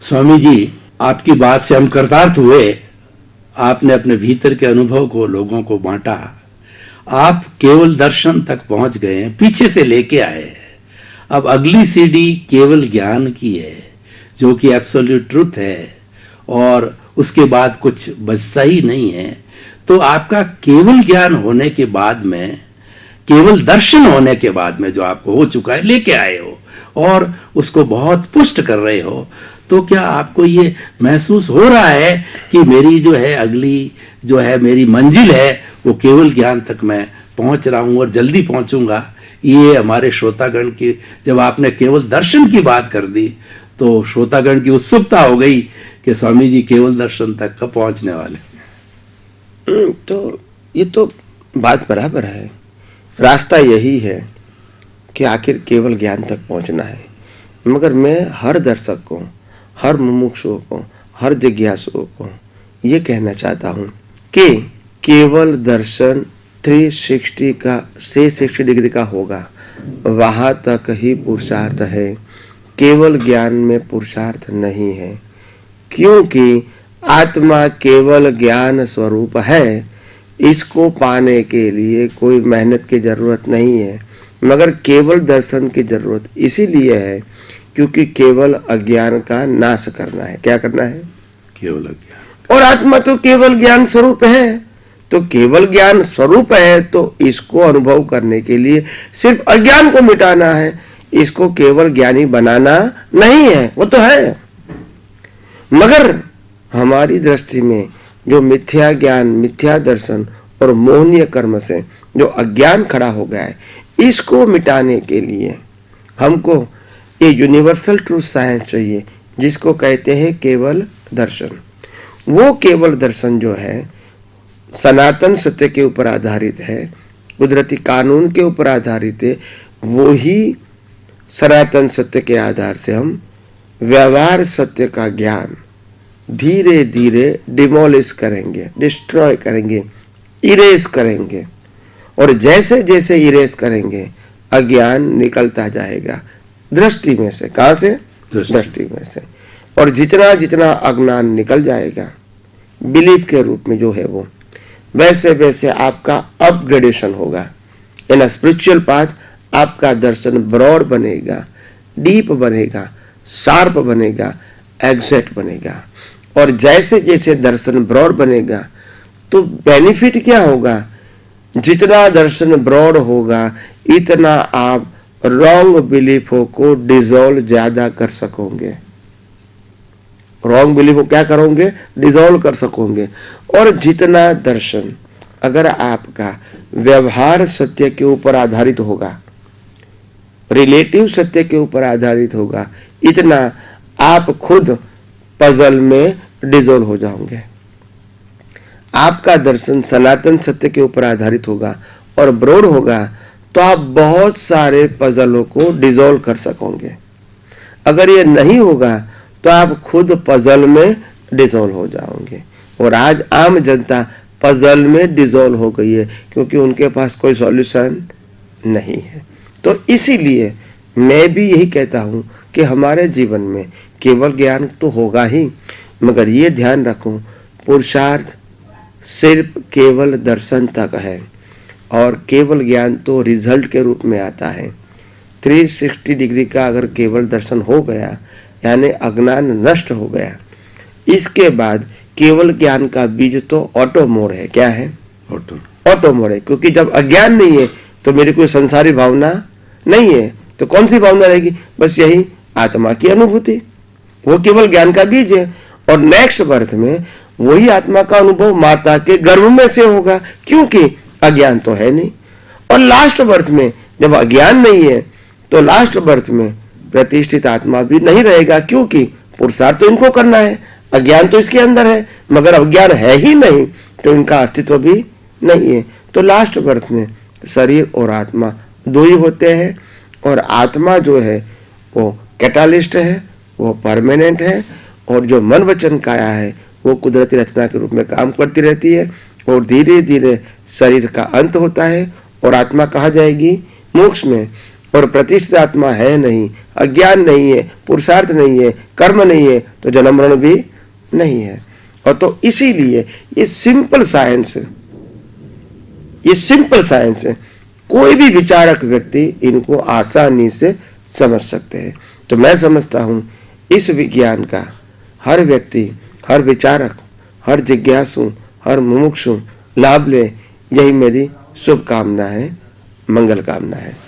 स्वामी जी, आपकी बात से हम कृतार्थ हुए। आपने अपने भीतर के अनुभव को लोगों को बांटा। आप केवल दर्शन तक पहुंच गए हैं, पीछे से लेके आए हैं। अब अगली सीढ़ी केवल ज्ञान की है, जो कि एब्सोल्यूट ट्रुथ है, और उसके बाद कुछ बचता ही नहीं है। तो आपका केवल ज्ञान होने के बाद में, केवल दर्शन होने के बाद में, जो आपको हो चुका है, लेके आए हो और उसको बहुत पुष्ट कर रहे हो, तो क्या आपको ये महसूस हो रहा है कि मेरी जो है अगली जो है मेरी मंजिल है वो केवल ज्ञान तक मैं पहुंच रहा हूं और जल्दी पहुंचूंगा? ये हमारे श्रोतागण की, जब आपने केवल दर्शन की बात कर दी तो श्रोतागण की उत्सुकता हो गई कि स्वामी जी केवल दर्शन तक कब पहुंचने वाले। तो ये तो बात बराबर है। रास्ता यही है कि आखिर केवल ज्ञान तक पहुंचना है। मगर मैं हर दर्शक को, हर मुमुक्षुओं को, हर जिज्ञासुओं को ये कहना चाहता हूं कि केवल दर्शन 360 डिग्री का होगा, वहां तक ही पुरुषार्थ है। केवल ज्ञान में पुरुषार्थ नहीं है, क्योंकि आत्मा केवल ज्ञान स्वरूप है। इसको पाने के लिए कोई मेहनत की जरूरत नहीं है, मगर केवल दर्शन की जरूरत इसीलिए है क्योंकि केवल अज्ञान का नाश करना है। क्या करना है? केवल अज्ञान। और आत्मा तो केवल ज्ञान स्वरूप है। तो केवल ज्ञान स्वरूप है तो इसको अनुभव करने के लिए सिर्फ अज्ञान को मिटाना है। इसको केवल ज्ञानी बनाना नहीं है, वो तो है। मगर हमारी दृष्टि में जो मिथ्या ज्ञान, मिथ्या दर्शन और मोहनीय कर्म से जो अज्ञान खड़ा हो गया है, इसको मिटाने के लिए हमको ये यूनिवर्सल ट्रूथ साइंस चाहिए, जिसको कहते हैं केवल दर्शन। वो केवल दर्शन जो है सनातन सत्य के ऊपर आधारित है, कुदरती कानून के ऊपर आधारित है। वो ही सनातन सत्य के आधार से हम व्यवहार सत्य का ज्ञान धीरे धीरे डिमोलिश करेंगे, डिस्ट्रॉय करेंगे, इरेज करेंगे। और जैसे जैसे इरेज करेंगे अज्ञान निकलता जाएगा दृष्टि में से। कहां से? दृष्टि में से। और जितना जितना अज्ञान निकल जाएगा बिलीफ के रूप में जो है वो, वैसे वैसे आपका अपग्रेडेशन होगा इन अ स्पिरिचुअल पाथ। आपका दर्शन ब्रॉड बनेगा, डीप बनेगा, शार्प बनेगा, एग्जैक्ट बनेगा। और जैसे जैसे दर्शन ब्रॉड बनेगा तो बेनिफिट क्या होगा? जितना दर्शन ब्रॉड होगा इतना आप रॉन्ग बिलीफों को डिसॉल्व ज्यादा कर सकोगे। रॉन्ग बिलीफ को क्या करोगे? डिसॉल्व कर सकोगे। और जितना दर्शन अगर आपका व्यवहार सत्य के ऊपर आधारित होगा, रिलेटिव सत्य के ऊपर आधारित होगा, इतना आप खुद पजल में डिसॉल्व हो जाओगे। आपका दर्शन सनातन सत्य के ऊपर आधारित होगा और ब्रॉड होगा तो आप बहुत सारे पजलों को डिसॉल्व कर सकोगे। अगर ये नहीं होगा तो आप खुद पजल में डिसॉल्व हो जाओगे। और आज आम जनता पजल में डिसॉल्व हो गई है क्योंकि उनके पास कोई सॉल्यूशन नहीं है। तो इसीलिए मैं भी यही कहता हूं कि हमारे जीवन में केवल ज्ञान तो होगा ही, मगर ये ध्यान रखो पुरुषार्थ सिर्फ केवल दर्शन तक है और केवल ज्ञान तो रिजल्ट के रूप में आता है। 360 डिग्री का अगर केवल दर्शन हो गया यानी अज्ञान नष्ट हो गया, इसके बाद केवल ज्ञान का बीज तो ऑटो मोड है। क्या है? ऑटो मोड है। क्योंकि जब अज्ञान नहीं है तो मेरी कोई संसारी भावना नहीं है, तो कौन सी भावना रहेगी? बस यही आत्मा की अनुभूति, वो केवल ज्ञान का बीज है। और नेक्स्ट बर्थ में वही आत्मा का अनुभव माता के गर्भ में से होगा, क्योंकि अज्ञान तो है नहीं। और लास्ट बर्थ में जब अज्ञान नहीं है तो लास्ट बर्थ में प्रतिष्ठित आत्मा भी नहीं रहेगा, क्योंकि पुरुषार्थ तो इनको करना है, अज्ञान तो इसके अंदर है, मगर अज्ञान है ही नहीं तो इनका अस्तित्व भी नहीं है। तो लास्ट बर्थ में शरीर और आत्मा दो ही होते हैं। और आत्मा जो है वो कैटालिस्ट है, वो परमानेंट है। और जो मन वचन काया है वो कुदरती रचना के रूप में काम करती रहती है। और धीरे धीरे शरीर का अंत होता है और आत्मा कहाँ जाएगी? मोक्ष में। और प्रतिष्ठित आत्मा है नहीं, अज्ञान नहीं है, पुरुषार्थ नहीं है, कर्म नहीं है, तो जन्म मरण भी नहीं है। और तो इसीलिए ये सिंपल साइंस है, कोई भी विचारक व्यक्ति इनको आसानी से समझ सकते हैं। तो मैं समझता हूं इस विज्ञान का हर व्यक्ति, हर विचारक, हर जिज्ञासु, हर मुमुक्षु लाभ ले, यही मेरी शुभकामना है, मंगल कामना है।